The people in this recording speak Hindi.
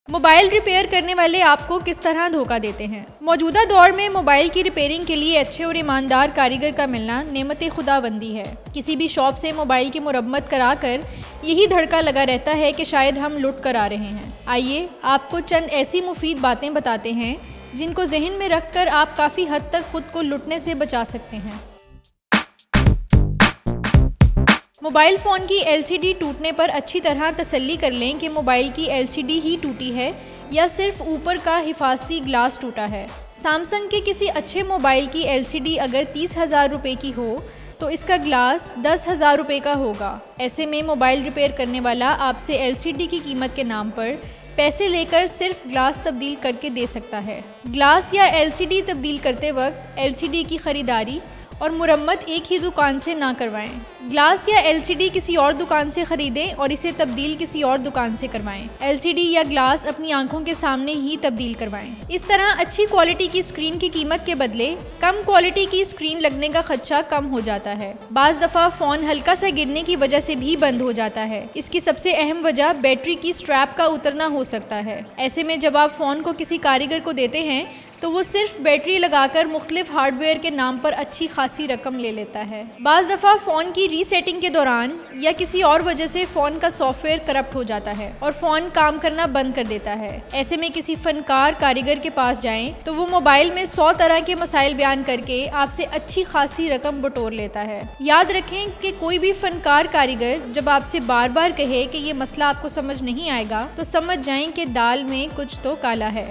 मोबाइल रिपेयर करने वाले आपको किस तरह धोखा देते हैं। मौजूदा दौर में मोबाइल की रिपेयरिंग के लिए अच्छे और ईमानदार कारीगर का मिलना नेमत खुदाबंदी है। किसी भी शॉप से मोबाइल की मुरम्मत कराकर यही धड़का लगा रहता है कि शायद हम लुट कर आ रहे हैं। आइए आपको चंद ऐसी मुफीद बातें बताते हैं जिनको जहन में रख कर आप काफ़ी हद तक खुद को लुटने से बचा सकते हैं। मोबाइल फ़ोन की LCD टूटने पर अच्छी तरह तसल्ली कर लें कि मोबाइल की LCD ही टूटी है या सिर्फ ऊपर का हिफाजती ग्लास टूटा है। सैमसंग के किसी अच्छे मोबाइल की LCD अगर 30,000 रुपये की हो तो इसका ग्लास 10,000 रुपये का होगा। ऐसे में मोबाइल रिपेयर करने वाला आपसे LCD की कीमत के नाम पर पैसे लेकर सिर्फ ग्लास तब्दील करके दे सकता है। ग्लास या LCD तब्दील करते वक्त LCD की ख़रीदारी और मुरम्मत एक ही दुकान से ना करवाएं। ग्लास या LCD किसी और दुकान से ख़रीदें और इसे तब्दील किसी और दुकान से करवाएं। LCD या ग्लास अपनी आंखों के सामने ही तब्दील करवाएं। इस तरह अच्छी क्वालिटी की स्क्रीन की कीमत के बदले कम क्वालिटी की स्क्रीन लगने का खदशा कम हो जाता है। बाज़ दफ़ा फ़ोन हल्का सा गिरने की वजह से भी बंद हो जाता है। इसकी सबसे अहम वजह बैटरी की स्ट्रैप का उतरना हो सकता है। ऐसे में जब आप फ़ोन को किसी कारीगर को देते हैं तो वो सिर्फ बैटरी लगाकर मुख्तलिफ हार्डवेयर के नाम पर अच्छी खासी रकम ले लेता है। बाज़ दफ़ा फ़ोन की रीसेटिंग के दौरान या किसी और वजह से फ़ोन का सॉफ्टवेयर करप्ट हो जाता है और फ़ोन काम करना बंद कर देता है। ऐसे में किसी फ़नकार कारीगर के पास जाएं तो वो मोबाइल में 100 तरह के मसाइल बयान करके आपसे अच्छी खासी रकम बटोर लेता है। याद रखें कि कोई भी फ़नकार कारीगर जब आपसे बार बार कहे कि ये मसला आपको समझ नहीं आएगा तो समझ जाएं कि दाल में कुछ तो काला है।